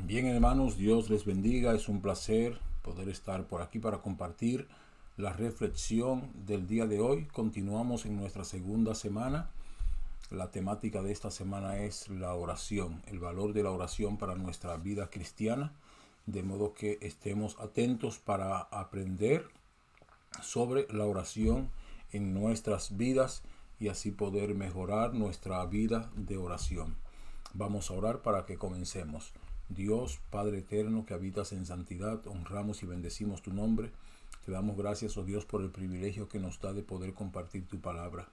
Bien, hermanos, Dios les bendiga. Es un placer poder estar por aquí para compartir la reflexión del día de hoy. Continuamos en nuestra segunda semana. La temática de esta semana es la oración, el valor de la oración para nuestra vida cristiana, de modo que estemos atentos para aprender sobre la oración en nuestras vidas y así poder mejorar nuestra vida de oración. Vamos a orar para que comencemos. Dios, Padre eterno, que habitas en santidad, honramos y bendecimos tu nombre. Te damos gracias, oh Dios, por el privilegio que nos da de poder compartir tu palabra.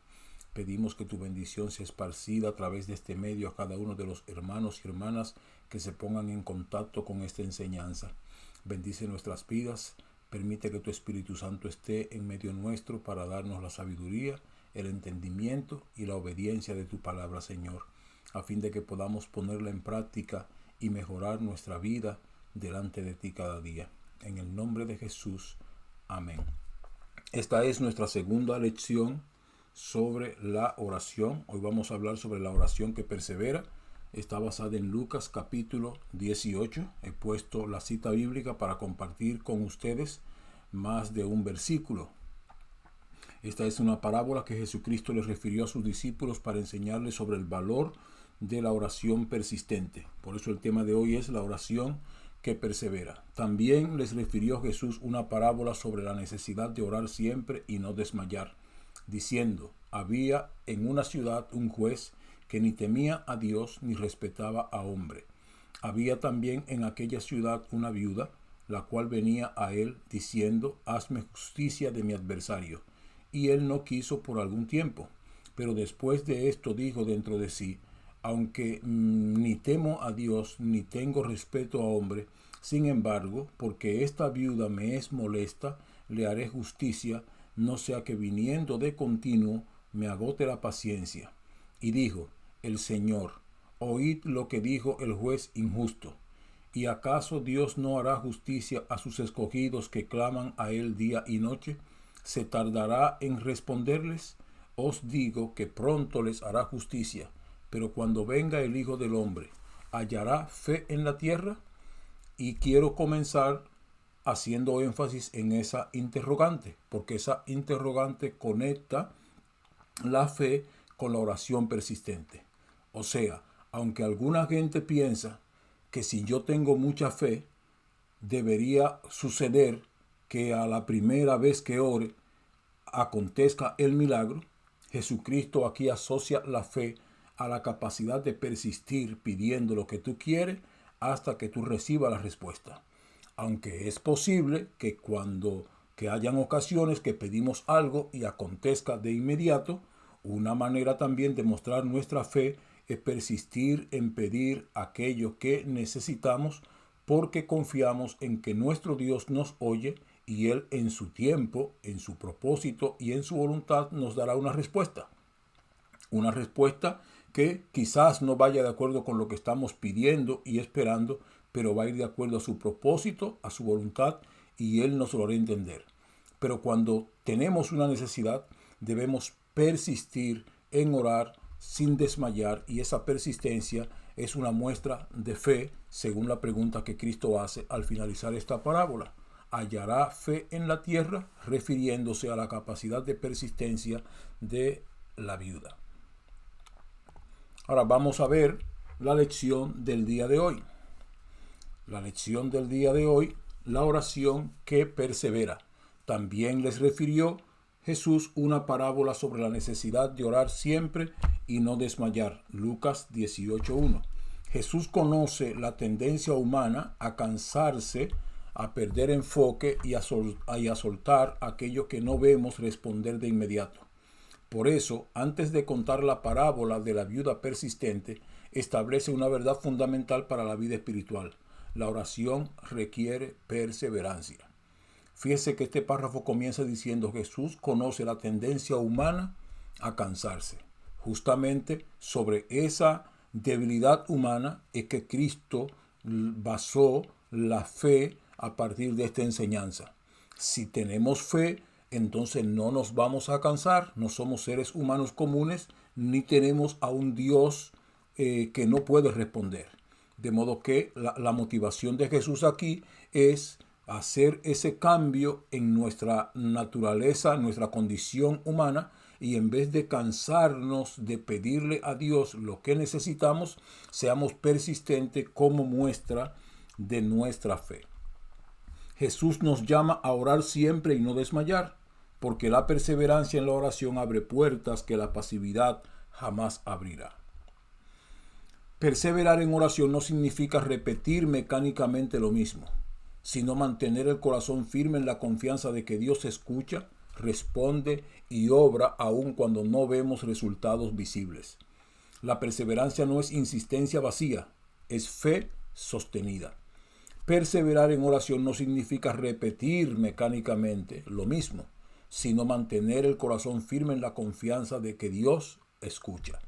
Pedimos que tu bendición sea esparcida a través de este medio a cada uno de los hermanos y hermanas que se pongan en contacto con esta enseñanza. Bendice nuestras vidas. Permite que tu Espíritu Santo esté en medio nuestro para darnos la sabiduría, el entendimiento y la obediencia de tu palabra, Señor, a fin de que podamos ponerla en práctica y mejorar nuestra vida delante de ti cada día. En el nombre de Jesús. Amén. Esta es nuestra segunda lección sobre la oración. Hoy vamos a hablar sobre la oración que persevera. Está basada en Lucas capítulo 18. He puesto la cita bíblica para compartir con ustedes más de un versículo. Esta es una parábola que Jesucristo les refirió a sus discípulos para enseñarles sobre el valor de la oración persistente. Por eso el tema de hoy es la oración que persevera. También les refirió Jesús una parábola sobre la necesidad de orar siempre y no desmayar, diciendo: había en una ciudad un juez que ni temía a Dios ni respetaba a hombre. Había también en aquella ciudad una viuda, la cual venía a él diciendo: hazme justicia de mi adversario. Y él no quiso por algún tiempo. Pero después de esto dijo dentro de sí: aunque ni temo a Dios ni tengo respeto a hombre, sin embargo, porque esta viuda me es molesta, le haré justicia, no sea que viniendo de continuo me agote la paciencia. Y dijo el Señor: oíd lo que dijo el juez injusto. ¿Y acaso Dios no hará justicia a sus escogidos que claman a él día y noche? ¿Se tardará en responderles? Os digo que pronto les hará justicia. Pero cuando venga el Hijo del Hombre, ¿hallará fe en la tierra? Y quiero comenzar haciendo énfasis en esa interrogante, porque esa interrogante conecta la fe con la oración persistente. O sea, aunque alguna gente piensa que si yo tengo mucha fe, debería suceder que a la primera vez que ore acontezca el milagro, Jesucristo aquí asocia la fe a la capacidad de persistir pidiendo lo que tú quieres hasta que tú recibas la respuesta. Aunque es posible que hayan ocasiones que pedimos algo y acontezca de inmediato, una manera también de mostrar nuestra fe es persistir en pedir aquello que necesitamos porque confiamos en que nuestro Dios nos oye y Él en su tiempo, en su propósito y en su voluntad nos dará una respuesta. Una respuesta que quizás no vaya de acuerdo con lo que estamos pidiendo y esperando, pero va a ir de acuerdo a su propósito, a su voluntad, y Él nos lo hará entender. Pero cuando tenemos una necesidad, debemos persistir en orar sin desmayar, y esa persistencia es una muestra de fe, según la pregunta que Cristo hace al finalizar esta parábola. ¿Hallará fe en la tierra?, refiriéndose a la capacidad de persistencia de la viuda. Ahora vamos a ver la lección del día de hoy. La lección del día de hoy, la oración que persevera. También les refirió Jesús una parábola sobre la necesidad de orar siempre y no desmayar. Lucas 18:1. Jesús conoce la tendencia humana a cansarse, a perder enfoque y a soltar aquello que no vemos responder de inmediato. Por eso, antes de contar la parábola de la viuda persistente, establece una verdad fundamental para la vida espiritual. La oración requiere perseverancia. Fíjese que este párrafo comienza diciendo: Jesús conoce la tendencia humana a cansarse. Justamente sobre esa debilidad humana es que Cristo basó la fe a partir de esta enseñanza. Si tenemos fe, entonces no nos vamos a cansar, no somos seres humanos comunes, ni tenemos a un Dios que no puede responder. De modo que la motivación de Jesús aquí es hacer ese cambio en nuestra naturaleza, nuestra condición humana, y en vez de cansarnos de pedirle a Dios lo que necesitamos, seamos persistentes como muestra de nuestra fe. Jesús nos llama a orar siempre y no desmayar, porque la perseverancia en la oración abre puertas que la pasividad jamás abrirá. Perseverar en oración no significa repetir mecánicamente lo mismo, sino mantener el corazón firme en la confianza de que Dios escucha, responde y obra aun cuando no vemos resultados visibles. La perseverancia no es insistencia vacía, es fe sostenida. Perseverar en oración no significa repetir mecánicamente lo mismo, sino mantener el corazón firme en la confianza de que Dios escucha.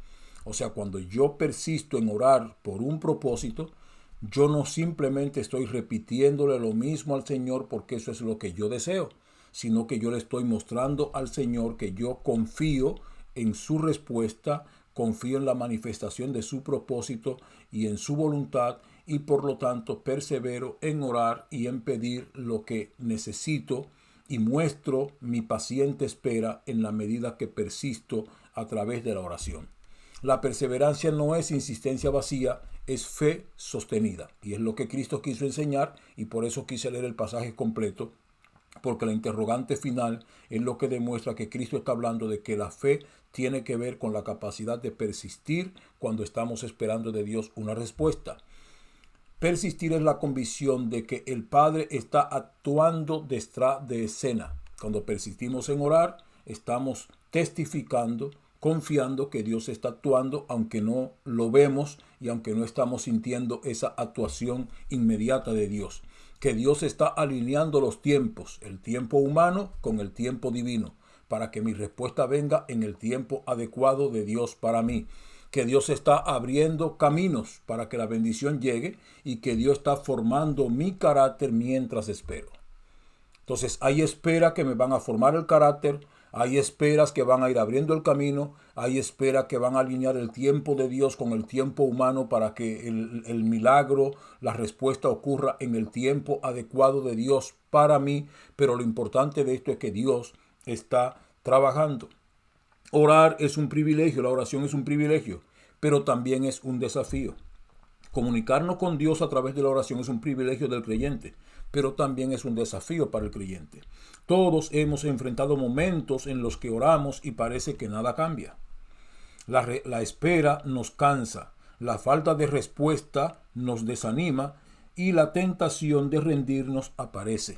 O sea, cuando yo persisto en orar por un propósito, yo no simplemente estoy repitiéndole lo mismo al Señor porque eso es lo que yo deseo, sino que yo le estoy mostrando al Señor que yo confío en su respuesta, confío en la manifestación de su propósito y en su voluntad, y por lo tanto persevero en orar y en pedir lo que necesito y muestro mi paciente espera en la medida que persisto a través de la oración. La perseverancia no es insistencia vacía, es fe sostenida. Y es lo que Cristo quiso enseñar, y por eso quise leer el pasaje completo, porque la interrogante final es lo que demuestra que Cristo está hablando de que la fe tiene que ver con la capacidad de persistir cuando estamos esperando de Dios una respuesta. Persistir es la convicción de que el Padre está actuando detrás de escena. Cuando persistimos en orar, estamos testificando, confiando que Dios está actuando, aunque no lo vemos y aunque no estamos sintiendo esa actuación inmediata de Dios. Que Dios está alineando los tiempos, el tiempo humano con el tiempo divino, para que mi respuesta venga en el tiempo adecuado de Dios para mí. Que Dios está abriendo caminos para que la bendición llegue y que Dios está formando mi carácter mientras espero. Entonces hay espera que me van a formar el carácter, hay esperas que van a ir abriendo el camino, hay esperas que van a alinear el tiempo de Dios con el tiempo humano para que el milagro, la respuesta ocurra en el tiempo adecuado de Dios para mí, pero lo importante de esto es que Dios está trabajando. Orar es un privilegio, la oración es un privilegio, pero también es un desafío. Comunicarnos con Dios a través de la oración es un privilegio del creyente, pero también es un desafío para el creyente. Todos hemos enfrentado momentos en los que oramos y parece que nada cambia. La espera nos cansa, la falta de respuesta nos desanima y la tentación de rendirnos aparece.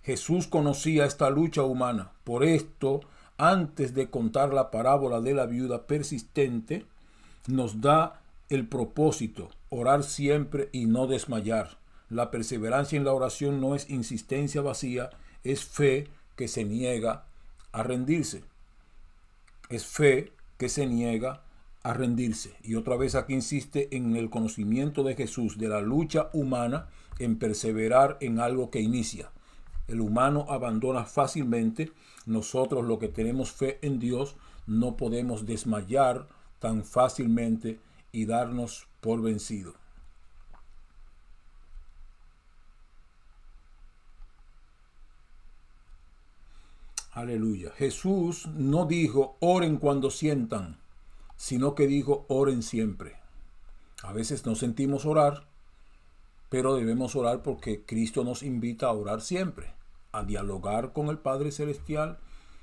Jesús conocía esta lucha humana, por esto, antes de contar la parábola de la viuda persistente, nos da el propósito, orar siempre y no desmayar. La perseverancia en la oración no es insistencia vacía, es fe que se niega a rendirse. Es fe que se niega a rendirse. Y otra vez aquí insiste en el conocimiento de Jesús, de la lucha humana en perseverar en algo que inicia. El humano abandona fácilmente. Nosotros, los que tenemos fe en Dios, no podemos desmayar tan fácilmente y darnos por vencido. Aleluya. Jesús no dijo oren cuando sientan, sino que dijo oren siempre. A veces no sentimos orar, pero debemos orar porque Cristo nos invita a orar siempre, a dialogar con el Padre Celestial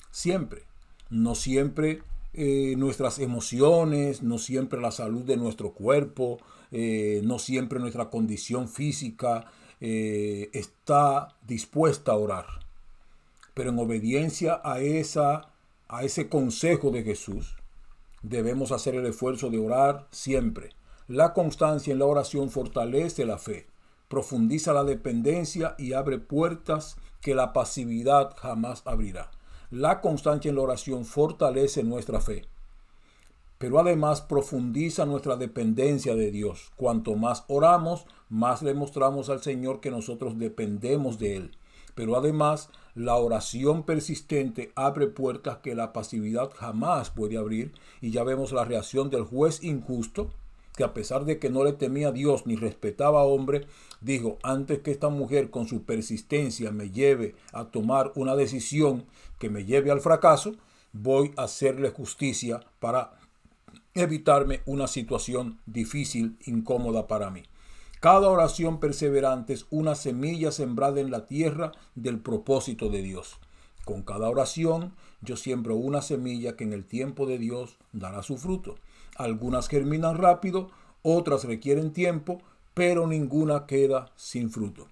siempre. No siempre nuestras emociones, no siempre la salud de nuestro cuerpo, no siempre nuestra condición física está dispuesta a orar. Pero en obediencia a ese consejo de Jesús, debemos hacer el esfuerzo de orar siempre. La constancia en la oración fortalece la fe, profundiza la dependencia y abre puertas que la pasividad jamás abrirá. La constancia en la oración fortalece nuestra fe, pero además profundiza nuestra dependencia de Dios. Cuanto más oramos, más le mostramos al Señor que nosotros dependemos de Él. Pero además, la oración persistente abre puertas que la pasividad jamás puede abrir, y ya vemos la reacción del juez injusto, que a pesar de que no le temía a Dios ni respetaba a hombre, dijo, antes que esta mujer con su persistencia me lleve a tomar una decisión que me lleve al fracaso, voy a hacerle justicia para evitarme una situación difícil, incómoda para mí. Cada oración perseverante es una semilla sembrada en la tierra del propósito de Dios. Con cada oración yo siembro una semilla que en el tiempo de Dios dará su fruto. Algunas germinan rápido, otras requieren tiempo, pero ninguna queda sin fruto.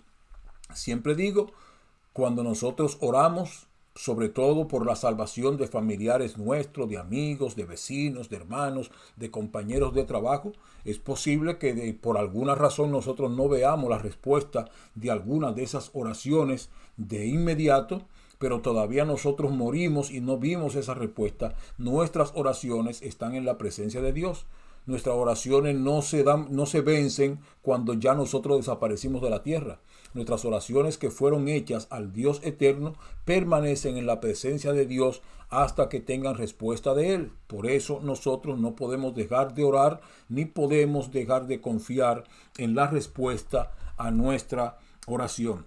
Siempre digo, cuando nosotros oramos, sobre todo por la salvación de familiares nuestros, de amigos, de vecinos, de hermanos, de compañeros de trabajo, es posible que por alguna razón nosotros no veamos la respuesta de alguna de esas oraciones de inmediato, pero todavía nosotros morimos y no vimos esa respuesta. Nuestras oraciones están en la presencia de Dios. Nuestras oraciones no se vencen cuando ya nosotros desaparecimos de la tierra. Nuestras oraciones que fueron hechas al Dios eterno permanecen en la presencia de Dios hasta que tengan respuesta de Él. Por eso nosotros no podemos dejar de orar ni podemos dejar de confiar en la respuesta a nuestra oración.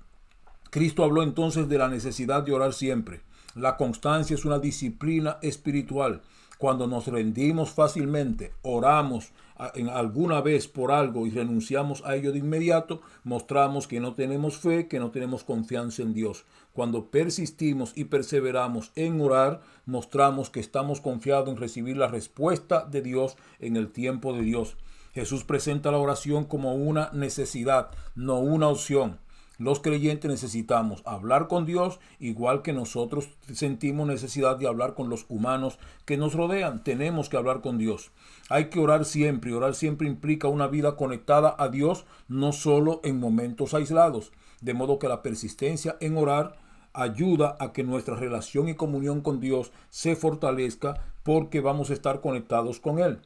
Cristo habló entonces de la necesidad de orar siempre. La constancia es una disciplina espiritual. Cuando nos rendimos fácilmente, oramos en alguna vez por algo y renunciamos a ello de inmediato, mostramos que no tenemos fe, que no tenemos confianza en Dios. Cuando persistimos y perseveramos en orar, mostramos que estamos confiados en recibir la respuesta de Dios en el tiempo de Dios. Jesús presenta la oración como una necesidad, no una opción. Los creyentes necesitamos hablar con Dios igual que nosotros sentimos necesidad de hablar con los humanos que nos rodean. Tenemos que hablar con Dios. Hay que orar siempre y orar siempre implica una vida conectada a Dios, no solo en momentos aislados. De modo que la persistencia en orar ayuda a que nuestra relación y comunión con Dios se fortalezca porque vamos a estar conectados con Él.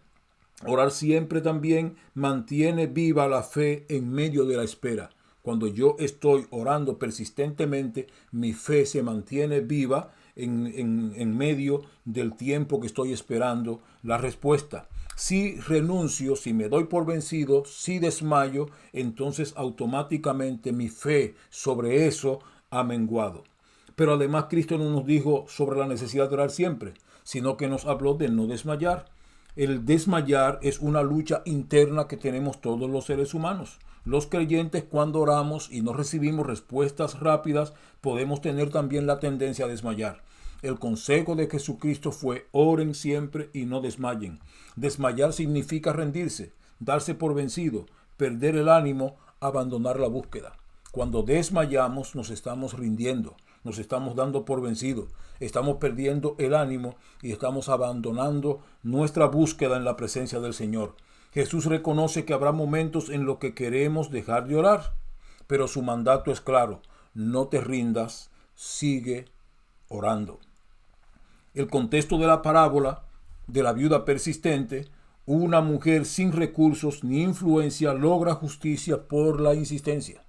Orar siempre también mantiene viva la fe en medio de la espera. Cuando yo estoy orando persistentemente, mi fe se mantiene viva en medio del tiempo que estoy esperando la respuesta. Si renuncio, si me doy por vencido, si desmayo, entonces automáticamente mi fe sobre eso ha menguado. Pero además Cristo no nos dijo sobre la necesidad de orar siempre, sino que nos habló de no desmayar. El desmayar es una lucha interna que tenemos todos los seres humanos. Los creyentes, cuando oramos y no recibimos respuestas rápidas, podemos tener también la tendencia a desmayar. El consejo de Jesucristo fue: oren siempre y no desmayen. Desmayar significa rendirse, darse por vencido, perder el ánimo, abandonar la búsqueda. Cuando desmayamos nos estamos rindiendo, nos estamos dando por vencido, estamos perdiendo el ánimo y estamos abandonando nuestra búsqueda en la presencia del Señor. Jesús reconoce que habrá momentos en los que queremos dejar de orar, pero su mandato es claro: no te rindas, sigue orando. El contexto de la parábola de la viuda persistente: una mujer sin recursos ni influencia logra justicia por la insistencia.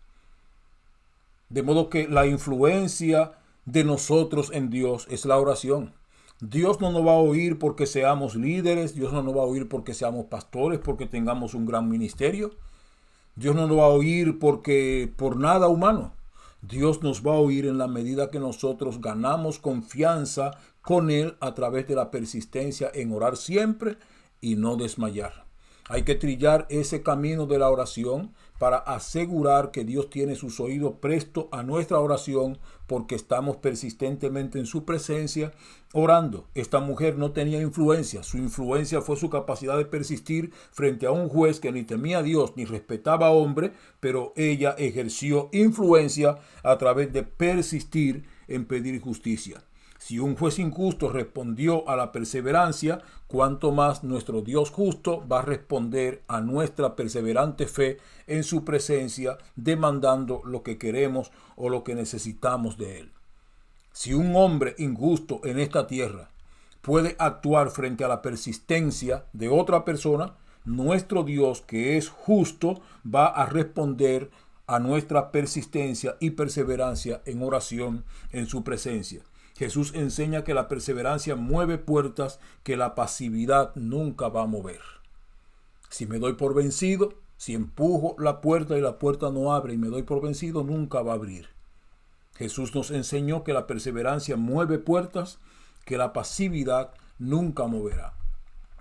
De modo que la influencia de nosotros en Dios es la oración. Dios no nos va a oír porque seamos líderes, Dios no nos va a oír porque seamos pastores, porque tengamos un gran ministerio. Dios no nos va a oír por nada humano. Dios nos va a oír en la medida que nosotros ganamos confianza con Él a través de la persistencia en orar siempre y no desmayar. Hay que trillar ese camino de la oración para asegurar que Dios tiene sus oídos prestos a nuestra oración, porque estamos persistentemente en su presencia orando. Esta mujer no tenía influencia. Su influencia fue su capacidad de persistir frente a un juez que ni temía a Dios ni respetaba a hombre, pero ella ejerció influencia a través de persistir en pedir justicia. Si un juez injusto respondió a la perseverancia, cuánto más nuestro Dios justo va a responder a nuestra perseverante fe en su presencia, demandando lo que queremos o lo que necesitamos de Él. Si un hombre injusto en esta tierra puede actuar frente a la persistencia de otra persona, nuestro Dios, que es justo, va a responder a nuestra persistencia y perseverancia en oración en su presencia. Jesús enseña que la perseverancia mueve puertas que la pasividad nunca va a mover. Si me doy por vencido, si empujo la puerta y la puerta no abre y me doy por vencido, nunca va a abrir. Jesús nos enseñó que la perseverancia mueve puertas, que la pasividad nunca moverá.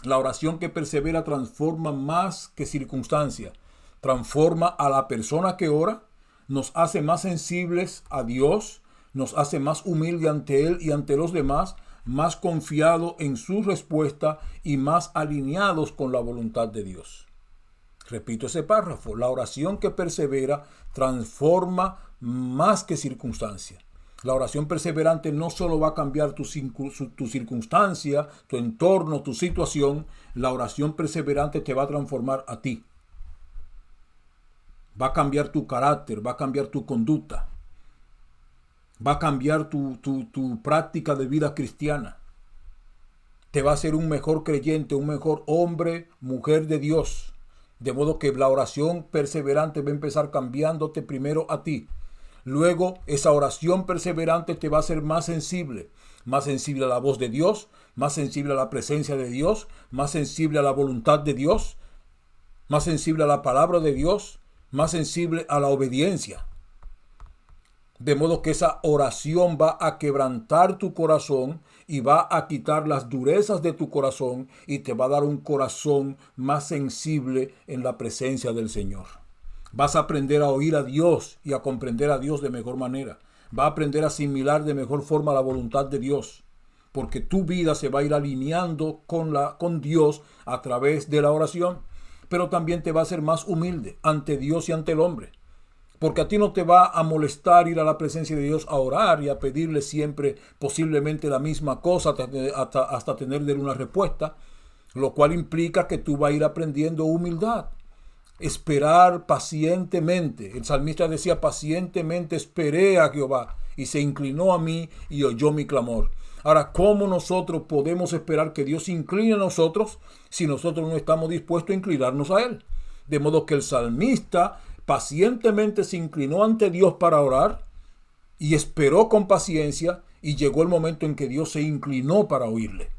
La oración que persevera transforma más que circunstancia. Transforma a la persona que ora, nos hace más sensibles a Dios, nos hace más humilde ante Él y ante los demás, más confiado en su respuesta y más alineados con la voluntad de Dios. Repito ese párrafo: la oración que persevera transforma más que circunstancia. La oración perseverante no solo va a cambiar tu circunstancia, tu entorno, tu situación. La oración perseverante te va a transformar a ti. Va a cambiar tu carácter, va a cambiar tu conducta. Va a cambiar tu práctica de vida cristiana. Te va a hacer un mejor creyente, un mejor hombre, mujer de Dios. De modo que la oración perseverante va a empezar cambiándote primero a ti. Luego, esa oración perseverante te va a hacer más sensible a la voz de Dios, más sensible a la presencia de Dios, más sensible a la voluntad de Dios, más sensible a la palabra de Dios, más sensible a la obediencia. De modo que esa oración va a quebrantar tu corazón y va a quitar las durezas de tu corazón y te va a dar un corazón más sensible en la presencia del Señor. Vas a aprender a oír a Dios y a comprender a Dios de mejor manera. Va a aprender a asimilar de mejor forma la voluntad de Dios, porque tu vida se va a ir alineando con Dios a través de la oración. Pero también te va a hacer más humilde ante Dios y ante el hombre. Porque a ti no te va a molestar ir a la presencia de Dios a orar y a pedirle siempre posiblemente la misma cosa hasta tenerle una respuesta, lo cual implica que tú vas a ir aprendiendo humildad. Esperar pacientemente. El salmista decía: pacientemente esperé a Jehová y se inclinó a mí y oyó mi clamor. Ahora, ¿cómo nosotros podemos esperar que Dios se incline a nosotros si nosotros no estamos dispuestos a inclinarnos a Él? De modo que el salmista pacientemente se inclinó ante Dios para orar y esperó con paciencia, y llegó el momento en que Dios se inclinó para oírle.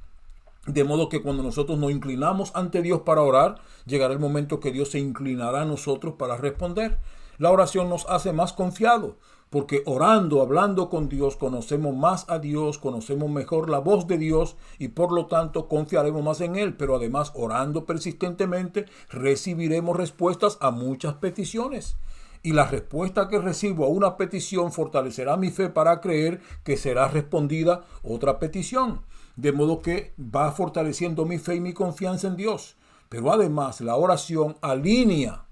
De modo que cuando nosotros nos inclinamos ante Dios para orar, llegará el momento que Dios se inclinará a nosotros para responder. La oración nos hace más confiados, porque orando, hablando con Dios, conocemos más a Dios, conocemos mejor la voz de Dios y por lo tanto confiaremos más en Él. Pero además, orando persistentemente, recibiremos respuestas a muchas peticiones. Y la respuesta que recibo a una petición fortalecerá mi fe para creer que será respondida otra petición. De modo que va fortaleciendo mi fe y mi confianza en Dios. Pero además, la oración alinea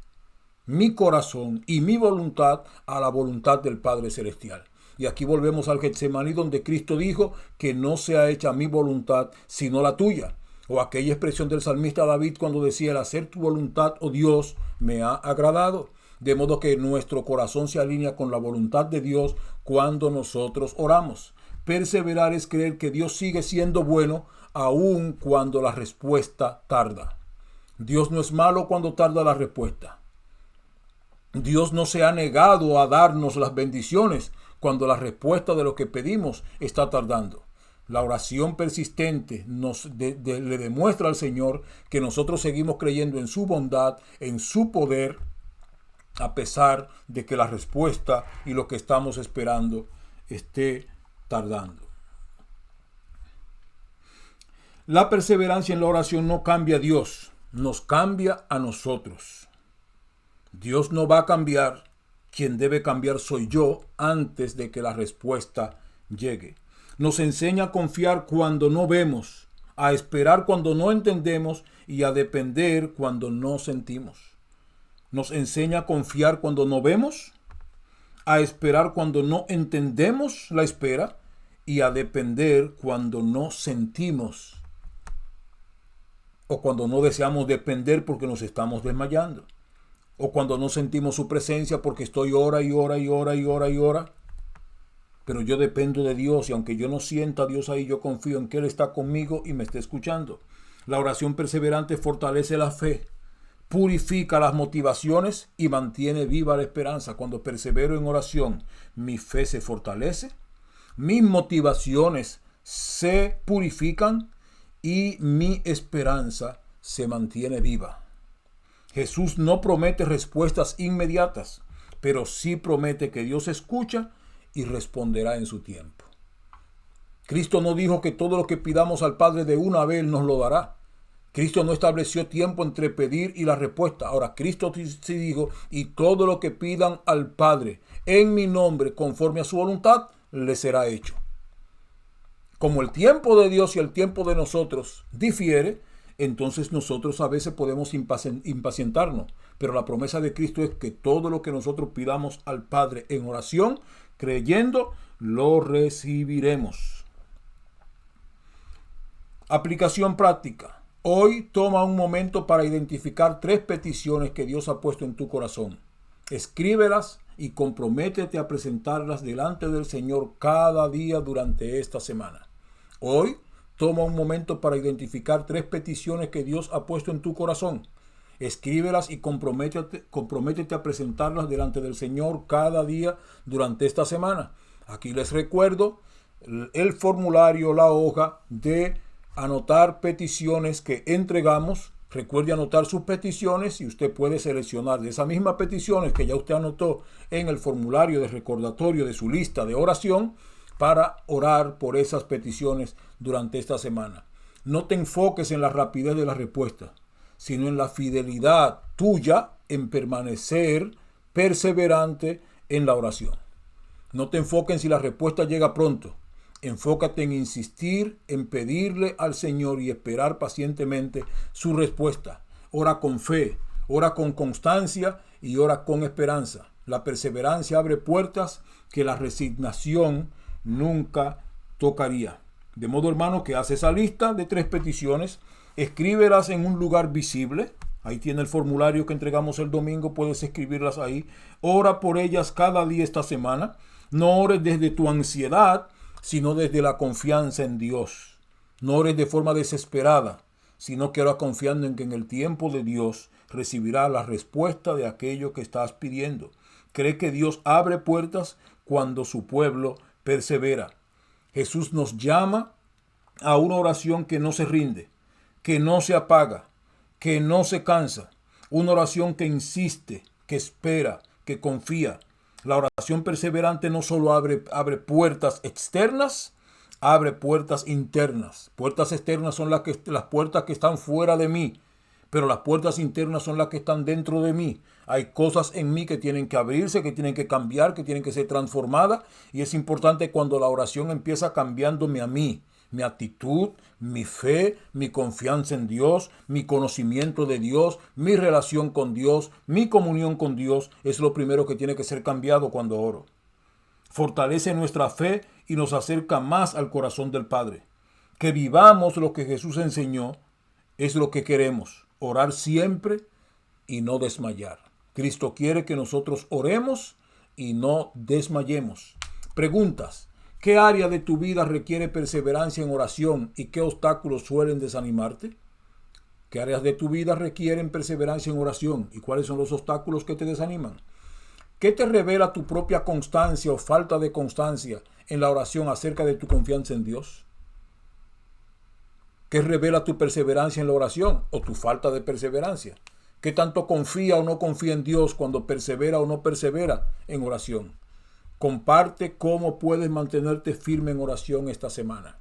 mi corazón y mi voluntad a la voluntad del Padre Celestial. Y aquí volvemos al Getsemaní, donde Cristo dijo: que no sea hecha mi voluntad sino la tuya. O aquella expresión del salmista David cuando decía: el hacer tu voluntad, oh Dios, me ha agradado. De modo que nuestro corazón se alinea con la voluntad de Dios cuando nosotros oramos. Perseverar es creer que Dios sigue siendo bueno aun cuando la respuesta tarda. Dios no es malo cuando tarda la respuesta. Dios no se ha negado a darnos las bendiciones cuando la respuesta de lo que pedimos está tardando. La oración persistente le demuestra al Señor que nosotros seguimos creyendo en su bondad, en su poder, a pesar de que la respuesta y lo que estamos esperando esté tardando. La perseverancia en la oración no cambia a Dios, nos cambia a nosotros. Dios no va a cambiar, quien debe cambiar soy yo antes de que la respuesta llegue. Nos enseña a confiar cuando no vemos, a esperar cuando no entendemos y a depender cuando no sentimos. Nos enseña a confiar cuando no vemos, a esperar cuando no entendemos la espera y a depender cuando no sentimos o cuando no deseamos depender porque nos estamos desmayando. O cuando no sentimos su presencia porque estoy ora y ora y ora y ora y ora. Pero yo dependo de Dios y aunque yo no sienta a Dios ahí, yo confío en que Él está conmigo y me está escuchando. La oración perseverante fortalece la fe, purifica las motivaciones y mantiene viva la esperanza. Cuando persevero en oración, mi fe se fortalece, mis motivaciones se purifican y mi esperanza se mantiene viva. Jesús no promete respuestas inmediatas, pero sí promete que Dios escucha y responderá en su tiempo. Cristo no dijo que todo lo que pidamos al Padre de una vez nos lo dará. Cristo no estableció tiempo entre pedir y la respuesta. Ahora, Cristo sí dijo, y todo lo que pidan al Padre en mi nombre, conforme a su voluntad, le será hecho. Como el tiempo de Dios y el tiempo de nosotros difiere, entonces nosotros a veces podemos impacientarnos. Pero la promesa de Cristo es que todo lo que nosotros pidamos al Padre en oración, creyendo, lo recibiremos. Aplicación práctica. Hoy toma un momento para identificar 3 peticiones que Dios ha puesto en tu corazón. Escríbelas y comprométete a presentarlas delante del Señor cada día durante esta semana. Hoy toma un momento para identificar 3 peticiones que Dios ha puesto en tu corazón. Escríbelas y comprométete a presentarlas delante del Señor cada día durante esta semana. Aquí les recuerdo el formulario, la hoja de anotar peticiones que entregamos. Recuerde anotar sus peticiones y usted puede seleccionar de esas mismas peticiones que ya usted anotó en el formulario de recordatorio de su lista de oración para orar por esas peticiones durante esta semana. No te enfoques en la rapidez de la respuesta, sino en la fidelidad tuya en permanecer perseverante en la oración. No te enfoques en si la respuesta llega pronto. Enfócate en insistir, en pedirle al Señor y esperar pacientemente su respuesta. Ora con fe, ora con constancia y ora con esperanza. La perseverancia abre puertas que la resignación nunca tocaría. De modo, hermano, que hace esa lista de 3 peticiones, escríbelas en un lugar visible. Ahí tiene el formulario que entregamos el domingo, puedes escribirlas ahí. Ora por ellas cada día esta semana. No ores desde tu ansiedad, sino desde la confianza en Dios. No ores de forma desesperada, sino que ora confiando en que en el tiempo de Dios recibirá la respuesta de aquello que estás pidiendo. Cree que Dios abre puertas cuando su pueblo persevera. Jesús nos llama a una oración que no se rinde, que no se apaga, que no se cansa. Una oración que insiste, que espera, que confía. La oración perseverante no solo abre puertas externas, abre puertas internas. Puertas externas son las puertas que están fuera de mí, pero las puertas internas son las que están dentro de mí. Hay cosas en mí que tienen que abrirse, que tienen que cambiar, que tienen que ser transformadas, y es importante cuando la oración empieza cambiándome a mí. Mi actitud, mi fe, mi confianza en Dios, mi conocimiento de Dios, mi relación con Dios, mi comunión con Dios, es lo primero que tiene que ser cambiado cuando oro. Fortalece nuestra fe y nos acerca más al corazón del Padre. Que vivamos lo que Jesús enseñó es lo que queremos, orar siempre y no desmayar. Cristo quiere que nosotros oremos y no desmayemos. Preguntas. ¿Qué área de tu vida requiere perseverancia en oración y qué obstáculos suelen desanimarte? ¿Qué áreas de tu vida requieren perseverancia en oración y cuáles son los obstáculos que te desaniman? ¿Qué te revela tu propia constancia o falta de constancia en la oración acerca de tu confianza en Dios? ¿Qué revela tu perseverancia en la oración o tu falta de perseverancia? ¿Qué tanto confía o no confía en Dios cuando persevera o no persevera en oración? Comparte cómo puedes mantenerte firme en oración esta semana.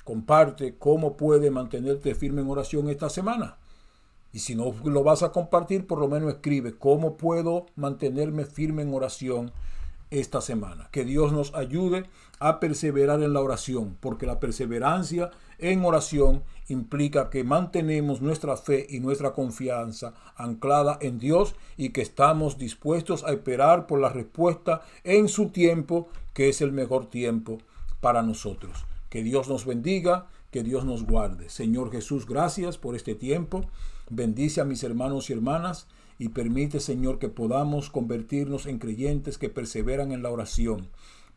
Comparte cómo puedes mantenerte firme en oración esta semana. Y si no lo vas a compartir, por lo menos escribe cómo puedo mantenerme firme en oración esta semana. Que Dios nos ayude a perseverar en la oración, porque la perseverancia en oración implica que mantenemos nuestra fe y nuestra confianza anclada en Dios y que estamos dispuestos a esperar por la respuesta en su tiempo, que es el mejor tiempo para nosotros. Que Dios nos bendiga, que Dios nos guarde. Señor Jesús, gracias por este tiempo. Bendice a mis hermanos y hermanas y permite, Señor, que podamos convertirnos en creyentes que perseveran en la oración,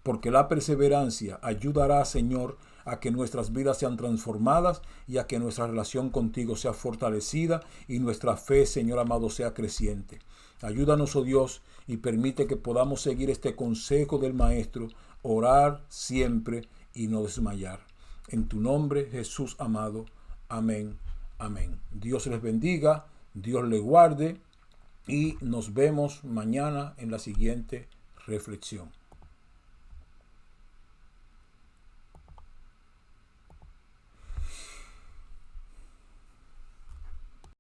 porque la perseverancia ayudará, Señor, a que nuestras vidas sean transformadas y a que nuestra relación contigo sea fortalecida y nuestra fe, Señor amado, sea creciente. Ayúdanos, oh Dios, y permite que podamos seguir este consejo del Maestro, orar siempre y no desmayar. En tu nombre, Jesús amado. Amén. Amén. Dios les bendiga, Dios le guarde y nos vemos mañana en la siguiente reflexión.